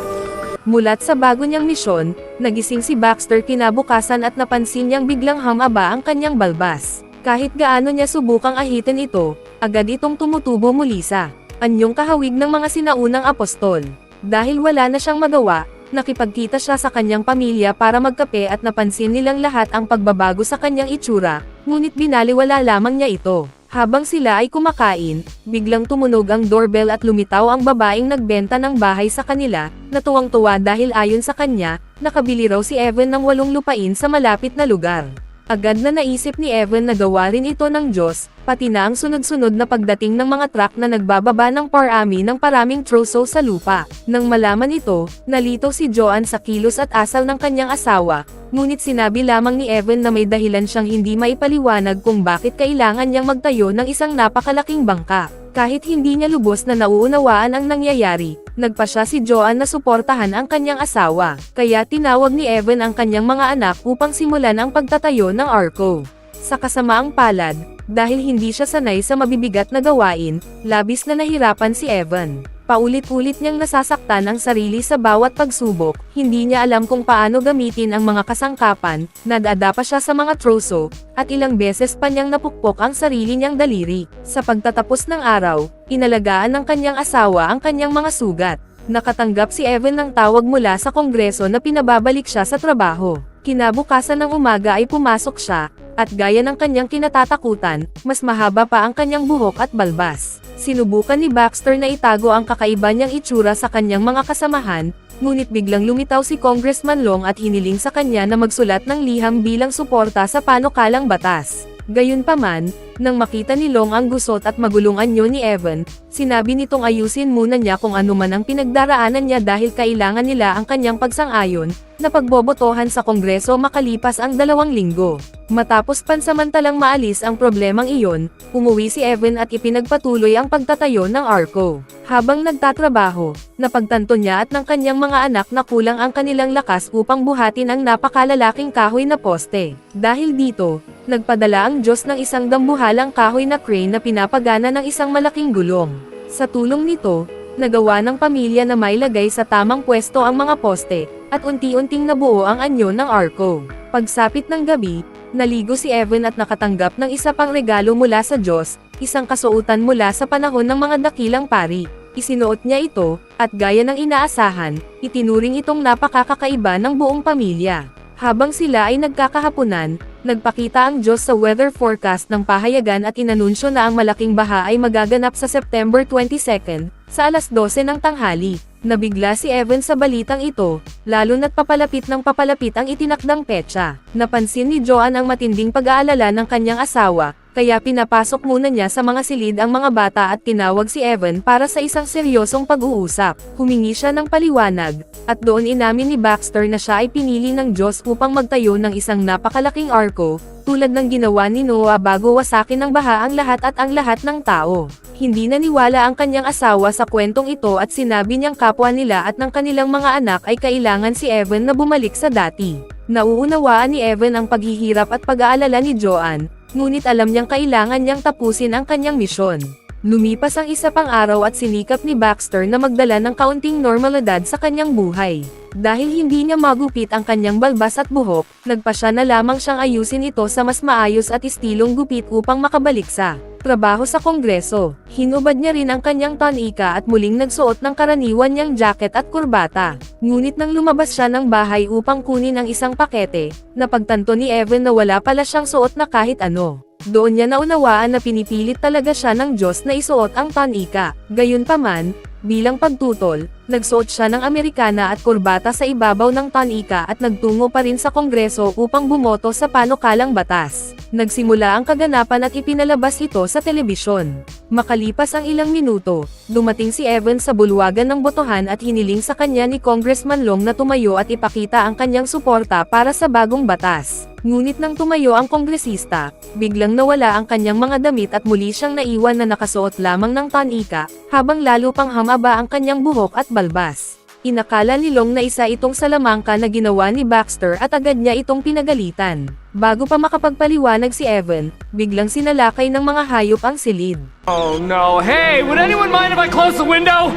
Mulat sa bago niyang misyon, nagising si Baxter kinabukasan at napansin niyang biglang hamaba ang kanyang balbas. Kahit gaano niya subukang ahitin ito, agad itong tumutubo muli sa anyong kahawig ng mga sinaunang apostol. Dahil wala na siyang magawa, nakipagkita siya sa kanyang pamilya para magkape at napansin nilang lahat ang pagbabago sa kanyang itsura, ngunit binaliwala lamang niya ito. Habang sila ay kumakain, biglang tumunog ang doorbell at lumitaw ang babaeng nagbenta ng bahay sa kanila, na tuwang-tuwa dahil ayon sa kanya, nakabili raw si Evan ng 8 lupain sa malapit na lugar. Agad na naisip ni Evan na gawa rin ito ng Diyos, pati na ang sunod-sunod na pagdating ng mga truck na nagbababa ng parami ng paraming troso sa lupa. Nang malaman ito, nalito si Joanne sa kilos at asal ng kanyang asawa, ngunit sinabi lamang ni Evan na may dahilan siyang hindi maipaliwanag kung bakit kailangan niyang magtayo ng isang napakalaking bangka. Kahit hindi niya lubos na nauunawaan ang nangyayari, nagpa siya si Joanne na suportahan ang kanyang asawa, kaya tinawag ni Evan ang kanyang mga anak upang simulan ang pagtatayo ng Arco. Sa kasamaang palad, dahil hindi siya sanay sa mabibigat na gawain, labis na nahirapan si Evan. Paulit-ulit niyang nasasaktan ang sarili sa bawat pagsubok, hindi niya alam kung paano gamitin ang mga kasangkapan, nadada pa siya sa mga troso, at ilang beses pa niyang napukpok ang sarili niyang daliri. Sa pagtatapos ng araw, inalagaan ng kanyang asawa ang kanyang mga sugat. Nakatanggap si Evan ng tawag mula sa Kongreso na pinababalik siya sa trabaho. Kinabukasan ng umaga ay pumasok siya, at gaya ng kanyang kinatatakutan, mas mahaba pa ang kanyang buhok at balbas. Sinubukan ni Baxter na itago ang kakaiba niyang itsura sa kanyang mga kasamahan, ngunit biglang lumitaw si Congressman Long at hiniling sa kanya na magsulat ng liham bilang suporta sa panukalang batas. Gayunpaman, nang makita ni Long ang gusot at magulong anyo ni Evan, sinabi nitong ayusin muna niya kung ano man ang pinagdaraanan niya dahil kailangan nila ang kanyang pagsang-ayon, na pagbobotohan sa Kongreso makalipas ang 2 linggo. Matapos pansamantalang maalis ang problemang iyon, umuwi si Evan at ipinagpatuloy ang pagtatayo ng Arco. Habang nagtatrabaho, napagtanto niya at ng kanyang mga anak na kulang ang kanilang lakas upang buhatin ang napakalalaking kahoy na poste. Dahil dito, nagpadala ang Diyos ng isang dambuhalang kahoy na crane na pinapagana ng isang malaking gulong. Sa tulong nito, nagawa ng pamilya na mailagay sa tamang pwesto ang mga poste, at unti-unting nabuo ang anyo ng Arco. Pagsapit ng gabi, naligo si Evan at nakatanggap ng isa pang regalo mula sa Diyos, isang kasuotan mula sa panahon ng mga dakilang pari. Isinuot niya ito, at gaya ng inaasahan, itinuring itong napakakaiba ng buong pamilya. Habang sila ay nagkakahapunan, nagpakita ang Diyos sa weather forecast ng pahayagan at inanunsyo na ang malaking baha ay magaganap sa September 22, sa alas 12 ng tanghali. Nabigla si Evan sa balitang ito, lalo na't papalapit ang itinakdang petsa. Napansin ni Joanne ang matinding pag-aalala ng kanyang asawa, kaya pinapasok muna niya sa mga silid ang mga bata at tinawag si Evan para sa isang seryosong pag-uusap. Humingi siya ng paliwanag, at doon inamin ni Baxter na siya ay pinili ng Diyos upang magtayo ng isang napakalaking arko, tulad ng ginawa ni Noah bago wasakin ng baha ang lahat at ang lahat ng tao. Hindi naniwala ang kanyang asawa sa kwentong ito at sinabi niyang kapwa nila at ng kanilang mga anak ay kailangan si Evan na bumalik sa dati. Nauunawaan ni Evan ang paghihirap at pag-aalala ni Joanne, ngunit alam niyang kailangan niyang tapusin ang kanyang misyon. Lumipas ang isa pang araw at sinikap ni Baxter na magdala ng kaunting normalidad sa kanyang buhay. Dahil hindi niya magupit ang kanyang balbas at buhok, nagpa siya na lamang siyang ayusin ito sa mas maayos at estilong gupit upang makabalik sa trabaho sa Kongreso. Hinubad niya rin ang kanyang tanika at muling nagsuot ng karaniwan niyang jacket at kurbata. Ngunit nang lumabas siya ng bahay upang kunin ang isang pakete, napagtanto ni Evan na wala pala siyang suot na kahit ano. Doon niya naunawaan na pinipilit talaga siya ng Diyos na isuot ang tanika. Gayunpaman, bilang pagtutol, nagsuot siya ng Amerikana at kurbata sa ibabaw ng tanika at nagtungo pa rin sa Kongreso upang bumoto sa panukalang batas. Nagsimula ang kaganapan at ipinalabas ito sa telebisyon. Makalipas ang ilang minuto, dumating si Evan sa bulwagan ng botohan at hiniling sa kanya ni Congressman Long na tumayo at ipakita ang kanyang suporta para sa bagong batas. Ngunit nang tumayo ang kongresista, biglang nawala ang kanyang mga damit at muli siyang naiwan na nakasuot lamang ng tanika, habang lalo pang hamaba ang kanyang buhok at balbas. Inakala ni Long na isa itong salamangka na ginawa ni Baxter at agad niya itong pinagalitan. Bago pa makapagpaliwanag si Evan, biglang sinalakay ng mga hayop ang silid. Oh no, hey, would anyone mind if I close the window?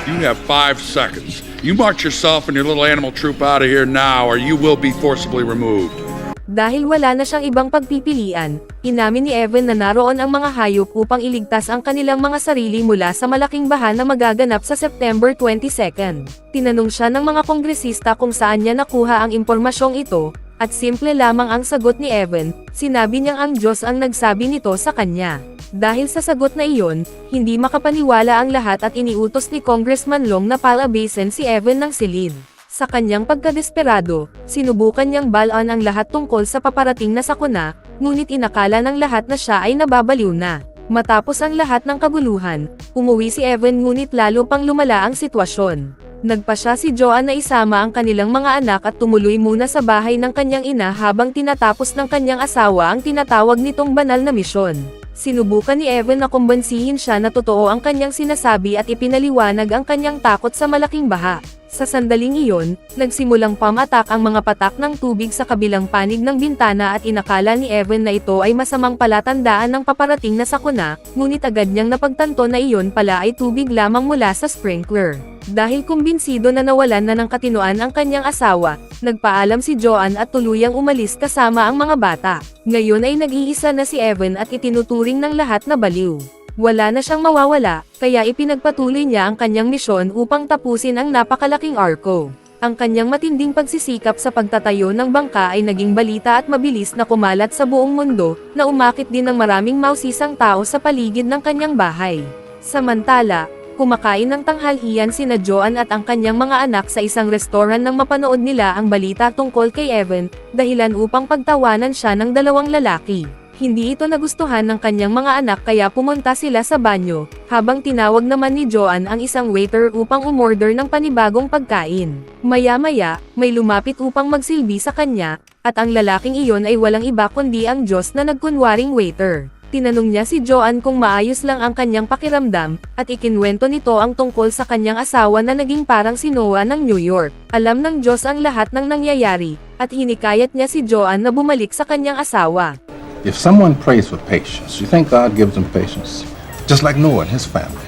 You have 5 seconds. You march yourself and your little animal troop out of here now or you will be forcibly removed. Dahil wala na siyang ibang pagpipilian, inamin ni Evan na naroon ang mga hayop upang iligtas ang kanilang mga sarili mula sa malaking baha na magaganap sa September 22. Tinanong siya ng mga kongresista kung saan niya nakuha ang impormasyong ito, At simple lamang ang sagot ni Evan, sinabi niyang ang Diyos ang nagsabi nito sa kanya. Dahil sa sagot na iyon, hindi makapaniwala ang lahat at iniutos ni Congressman Long na palabasin si Evan ng silid. Sa kanyang pagkadesperado, sinubukan niyang balaan ang lahat tungkol sa paparating na sakuna, ngunit inakala ng lahat na siya ay nababaliw na. Matapos ang lahat ng kaguluhan, umuwi si Evan ngunit lalo pang lumala ang sitwasyon. Nagpa siya si Joanne na isama ang kanilang mga anak at tumuloy muna sa bahay ng kanyang ina habang tinatapos ng kanyang asawa ang tinatawag nitong banal na misyon. Sinubukan ni Evan na kumbansihin siya na totoo ang kanyang sinasabi at ipinaliwanag ang kanyang takot sa malaking baha. Sa sandaling iyon, nagsimulang pamatak ang mga patak ng tubig sa kabilang panig ng bintana at inakala ni Evan na ito ay masamang palatandaan ng paparating na sakuna, ngunit agad niyang napagtanto na iyon pala ay tubig lamang mula sa sprinkler. Dahil kumbinsido na nawalan na ng katinoan ang kanyang asawa, nagpaalam si Joanne at tuluyang umalis kasama ang mga bata. Ngayon ay nag-iisa na si Evan at itinuturing ng lahat na baliw. Wala na siyang mawawala, kaya ipinagpatuloy niya ang kanyang misyon upang tapusin ang napakalaking arko. Ang kanyang matinding pagsisikap sa pagtatayo ng bangka ay naging balita at mabilis na kumalat sa buong mundo, na umakit din ng maraming mausisang tao sa paligid ng kanyang bahay. Samantala, kumakain ng tanghalian sina Joanne at ang kanyang mga anak sa isang restoran nang mapanood nila ang balita tungkol kay Evan, dahilan upang pagtawanan siya ng dalawang lalaki. Hindi ito nagustuhan ng kanyang mga anak kaya pumunta sila sa banyo, habang tinawag naman ni Joanne ang isang waiter upang umorder ng panibagong pagkain. Maya-maya, may lumapit upang magsilbi sa kanya, at ang lalaking iyon ay walang iba kundi ang Diyos na nagkunwaring waiter. Tinanong niya si Joanne kung maayos lang ang kanyang pakiramdam, at ikinwento nito ang tungkol sa kanyang asawa na naging parang si Noah ng New York. Alam ng Diyos ang lahat ng nangyayari, at hinikayat niya si Joanne na bumalik sa kanyang asawa. If someone prays for patience, you think God gives them patience? Just like Noah and his family.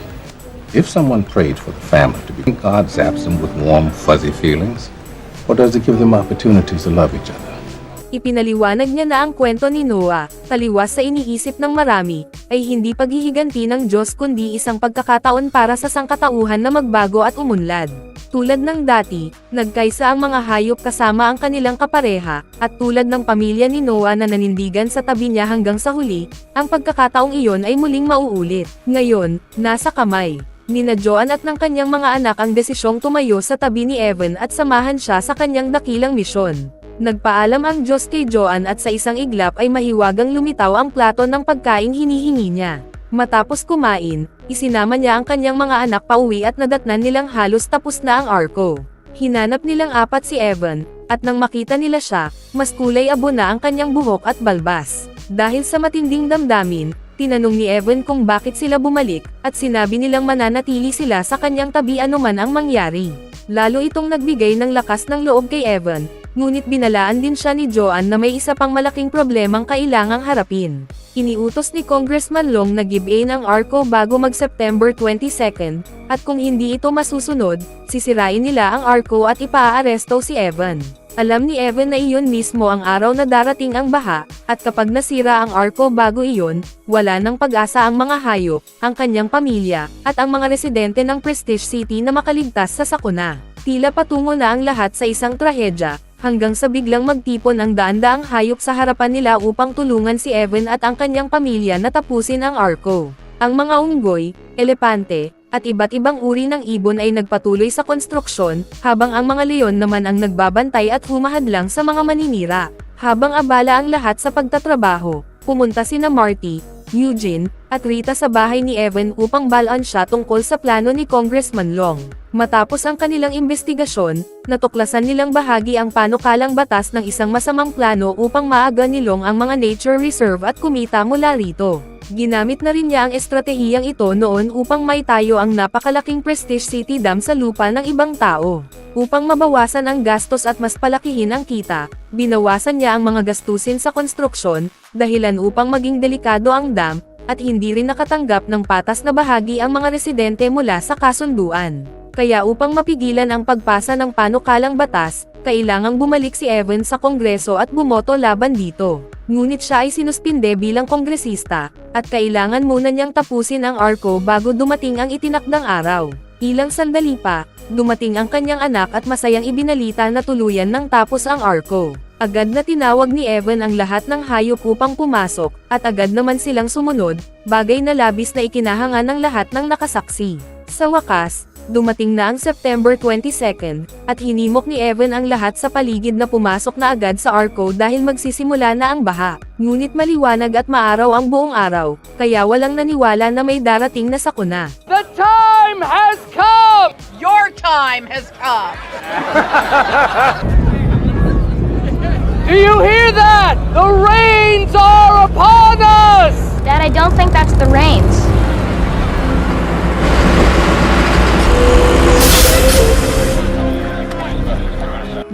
If someone prayed for the family to be, God zaps them with warm, fuzzy feelings? Or does He give them opportunities to love each other? Ipinaliwanag niya na ang kwento ni Noah, taliwas sa iniisip ng marami, ay hindi paghihiganti ng Diyos kundi isang pagkakataon para sa sangkatauhan na magbago at umunlad. Tulad ng dati, nagkaisa ang mga hayop kasama ang kanilang kapareha, at tulad ng pamilya ni Noah na nanindigan sa tabi niya hanggang sa huli, ang pagkakataong iyon ay muling mauulit. Ngayon, nasa kamay nina Joanne at ng kanyang mga anak ang desisyong tumayo sa tabi ni Evan at samahan siya sa kanyang dakilang misyon. Nagpaalam ang Diyos kay Joanne at sa isang iglap ay mahiwagang lumitaw ang plato ng pagkaing hinihingi niya. Matapos kumain, isinama niya ang kanyang mga anak pauwi at nadatnan nilang halos tapos na ang arko. Hinanap nilang apat si Evan, at nang makita nila siya, mas kulay abo na ang kanyang buhok at balbas. Dahil sa matinding damdamin, tinanong ni Evan kung bakit sila bumalik, at sinabi nilang mananatili sila sa kanyang tabi anuman ang mangyari. Lalo itong nagbigay ng lakas ng loob kay Evan, ngunit binalaan din siya ni Joanne na may isa pang malaking problemang kailangang harapin. Iniutos ni Congressman Long na give-in ang arko bago mag-September 22, at kung hindi ito masusunod, sisirain nila ang arko at ipaaresto si Evan. Alam ni Evan na iyon mismo ang araw na darating ang baha, at kapag nasira ang arko bago iyon, wala nang pag-asa ang mga hayop, ang kanyang pamilya, at ang mga residente ng Prestige City na makaligtas sa sakuna. Tila patungo na ang lahat sa isang trahedya, hanggang sa biglang magtipon ang daan-daang hayop sa harapan nila upang tulungan si Evan at ang kanyang pamilya na tapusin ang arko. Ang mga unggoy, elepante, at iba't ibang uri ng ibon ay nagpatuloy sa konstruksyon, habang ang mga leon naman ang nagbabantay at humahadlang sa mga maninira. Habang abala ang lahat sa pagtatrabaho, pumunta sina Marty, Eugene, at Rita sa bahay ni Evan upang balaan siya tungkol sa plano ni Congressman Long. Matapos ang kanilang investigasyon, natuklasan nilang bahagi ang panukalang batas ng isang masamang plano upang maaga ni Long ang mga nature reserve at kumita mula rito. Ginamit na rin niya ang estratehiyang ito noon upang maitayo ang napakalaking Prestige City Dam sa lupa ng ibang tao. Upang mabawasan ang gastos at mas palakihin ang kita, binawasan niya ang mga gastusin sa konstruksyon, dahilan upang maging delikado ang dam, at hindi rin nakatanggap ng patas na bahagi ang mga residente mula sa kasunduan. Kaya upang mapigilan ang pagpasa ng panukalang batas, kailangang bumalik si Evan sa Kongreso at bumoto laban dito. Ngunit siya ay sinuspinde bilang kongresista, at kailangan muna niyang tapusin ang arko bago dumating ang itinakdang araw. Ilang sandali pa, dumating ang kanyang anak at masayang ibinalita na tuluyan nang tapos ang arko. Agad na tinawag ni Evan ang lahat ng hayop upang pumasok, at agad naman silang sumunod, bagay na labis na ikinahanga ng lahat ng nakasaksi. Sa wakas, dumating na ang September 22, at hinimok ni Evan ang lahat sa paligid na pumasok na agad sa Arco dahil magsisimula na ang baha. Ngunit maliwanag at maaraw ang buong araw, kaya walang naniwala na may darating na sakuna. The time has come! Your time has come! Do you hear that? The rains are upon us! Dad, I don't think that's the rains.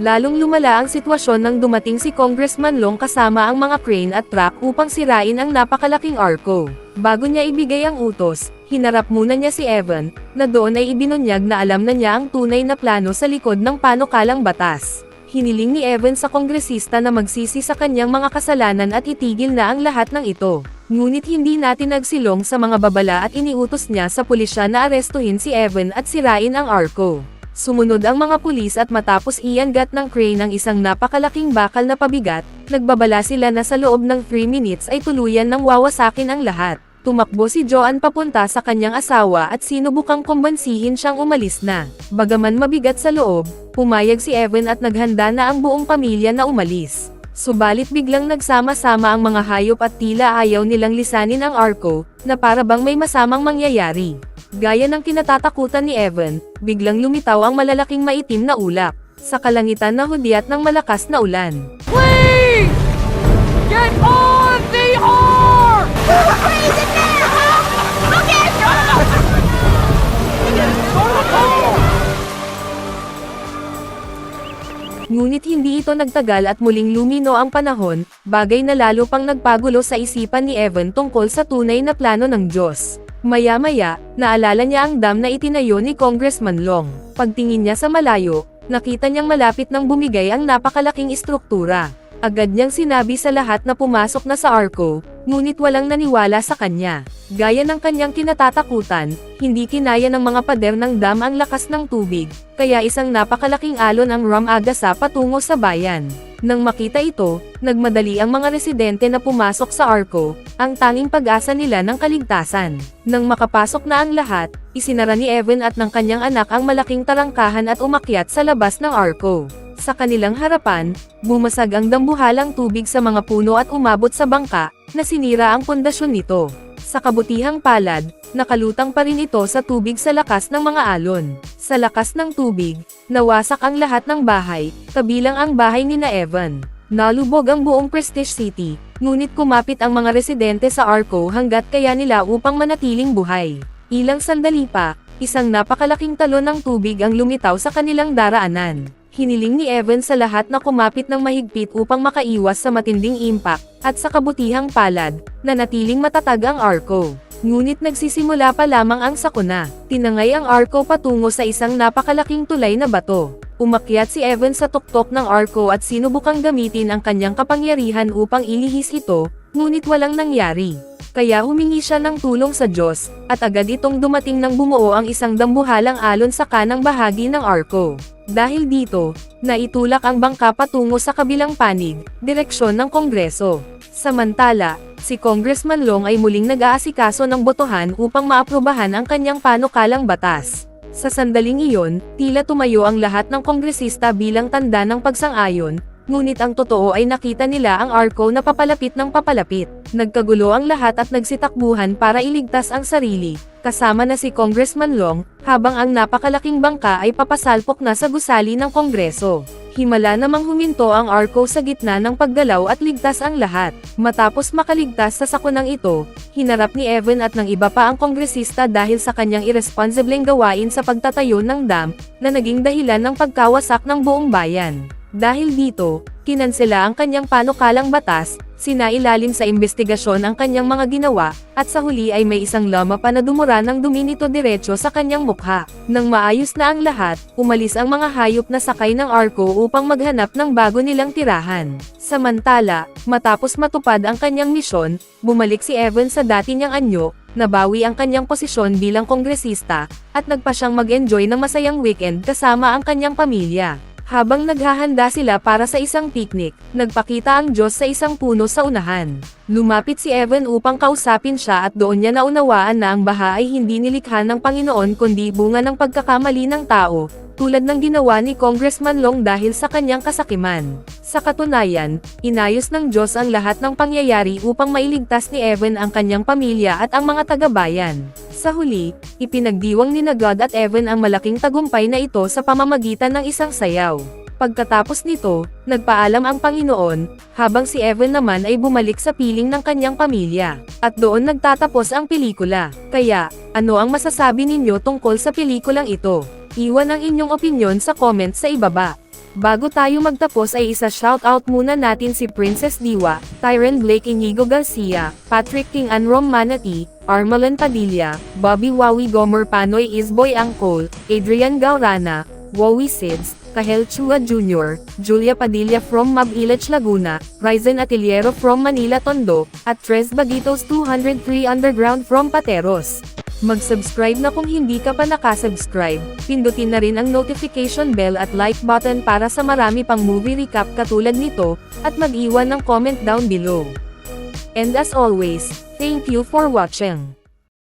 Lalong lumala ang sitwasyon nang dumating si Congressman Long kasama ang mga crane at truck upang sirain ang napakalaking arko. Bago niya ibigay ang utos, hinarap muna niya si Evan, na doon ay ibinunyag na alam na niya ang tunay na plano sa likod ng panukalang batas. Hiniling ni Evan sa kongresista na magsisi sa kanyang mga kasalanan at itigil na ang lahat ng ito. Ngunit hindi natin nagsilong sa mga babala at iniutos niya sa pulisya na arestuhin si Evan at sirain ang arko. Sumunod ang mga pulis at matapos iangat ng crane ang isang napakalaking bakal na pabigat, nagbabala sila na sa loob ng 3 minutes ay tuluyan ng wawasakin ang lahat. Tumakbo si Joanne papunta sa kanyang asawa at sinubukang kumbansihin siyang umalis na. Bagaman mabigat sa loob, pumayag si Evan at naghanda na ang buong pamilya na umalis. Subalit biglang nagsama-sama ang mga hayop at tila ayaw nilang lisanin ang arko, na para bang may masamang mangyayari. Gaya ng kinatatakutan ni Evan, biglang lumitaw ang malalaking maitim na ulap. Sa kalangitan na hudyat ng malakas na ulan. Please! Get on the ark! Ngunit hindi ito nagtagal at muling lumino ang panahon, bagay na lalo pang nagpagulo sa isipan ni Evan tungkol sa tunay na plano ng Diyos. Maya-maya, naalala niya ang dam na itinayo ni Congressman Long. Pagtingin niya sa malayo, nakita niyang malapit nang bumigay ang napakalaking istruktura. Agad niyang sinabi sa lahat na pumasok na sa arko, ngunit walang naniwala sa kanya. Gaya ng kanyang kinatatakutan, hindi kinaya ng mga pader ng dam ang lakas ng tubig, kaya isang napakalaking alon ang rumagasa patungo sa bayan. Nang makita ito, nagmadali ang mga residente na pumasok sa arko, ang tanging pag-asa nila ng kaligtasan. Nang makapasok na ang lahat, isinara ni Evan at ng kanyang anak ang malaking tarangkahan at umakyat sa labas ng arko. Sa kanilang harapan, bumasag ang dambuhalang tubig sa mga puno at umabot sa bangka, na sinira ang pundasyon nito. Sa kabutihang palad, nakalutang pa rin ito sa tubig sa lakas ng mga alon. Sa lakas ng tubig, nawasak ang lahat ng bahay, kabilang ang bahay ni na Evan. Nalubog ang buong Prestige City, ngunit kumapit ang mga residente sa arko hanggat kaya nila upang manatiling buhay. Ilang sandali pa, isang napakalaking talon ng tubig ang lumitaw sa kanilang daraanan. Hiniling ni Evan sa lahat na kumapit ng mahigpit upang makaiwas sa matinding impact, at sa kabutihang palad, na natiling matatag ang arko. Ngunit nagsisimula pa lamang ang sakuna. Tinangay ang arko patungo sa isang napakalaking tulay na bato. Umakyat si Evan sa tuktok ng arko at sinubukang gamitin ang kanyang kapangyarihan upang ilihis ito, ngunit walang nangyari. Kaya humingi siya ng tulong sa Diyos, at agad itong dumating nang bumuo ang isang dambuhalang alon sa kanang bahagi ng arko. Dahil dito, naitulak ang bangka patungo sa kabilang panig, direksyon ng Kongreso. Samantala, si Congressman Long ay muling nag-aasikaso ng botohan upang maaprubahan ang kanyang panukalang batas. Sa sandaling iyon, tila tumayo ang lahat ng kongresista bilang tanda ng pagsang-ayon, ngunit ang totoo ay nakita nila ang arko na papalapit ng papalapit. Nagkagulo ang lahat at nagsitakbuhan para iligtas ang sarili, kasama na si Congressman Long, habang ang napakalaking bangka ay papasalpok na sa gusali ng Kongreso. Himala namang huminto ang arko sa gitna ng paggalaw at ligtas ang lahat. Matapos makaligtas sa sakunang ito, hinarap ni Evan at ng iba pa ang kongresista dahil sa kanyang irresponsibleng gawain sa pagtatayo ng dam, na naging dahilan ng pagkawasak ng buong bayan. Dahil dito, kinansela ang kanyang panukalang batas, sinailalim sa investigasyon ang kanyang mga ginawa, at sa huli ay may isang lama pa na dumura ng dumi nito diretso sa kanyang mukha. Nang maayos na ang lahat, umalis ang mga hayop na sakay ng arko upang maghanap ng bago nilang tirahan. Samantala, matapos matupad ang kanyang misyon, bumalik si Evan sa dati niyang anyo, nabawi ang kanyang posisyon bilang kongresista, at nagpa siyang mag-enjoy ng masayang weekend kasama ang kanyang pamilya. Habang naghahanda sila para sa isang picnic, nagpakita ang Diyos sa isang puno sa unahan. Lumapit si Evan upang kausapin siya at doon niya naunawaan na ang baha ay hindi nilikha ng Panginoon kundi bunga ng pagkakamali ng tao, tulad ng ginawa ni Congressman Long dahil sa kanyang kasakiman. Sa katunayan, inayos ng Diyos ang lahat ng pangyayari upang mailigtas ni Evan ang kanyang pamilya at ang mga taga-bayan. Sa huli, ipinagdiwang ni God at Evan ang malaking tagumpay na ito sa pamamagitan ng isang sayaw. Pagkatapos nito, nagpaalam ang Panginoon, habang si Evan naman ay bumalik sa piling ng kanyang pamilya. At doon nagtatapos ang pelikula. Kaya, ano ang masasabi ninyo tungkol sa pelikulang ito? Iwan ang inyong opinyon sa comment sa ibaba. Bago tayo magtapos ay isa-shoutout muna natin si Princess Diwa, Tyron Blake Inigo Garcia, Patrick King Anrom Manati, Armalan Padilla, Bobby Wawi Gomer Panoy Isboy Angkol, Adrian Gaurana, Wowie Sids, Kahel Chua Jr., Julia Padilla from Mabilach Laguna, Ryzen Atiliero from Manila Tondo, at Tres Baguitos 203 Underground from Pateros. Mag-subscribe na kung hindi ka pa nakasubscribe, pindutin na rin ang notification bell at like button para sa marami pang movie recap katulad nito, at mag-iwan ng comment down below. And as always, thank you for watching.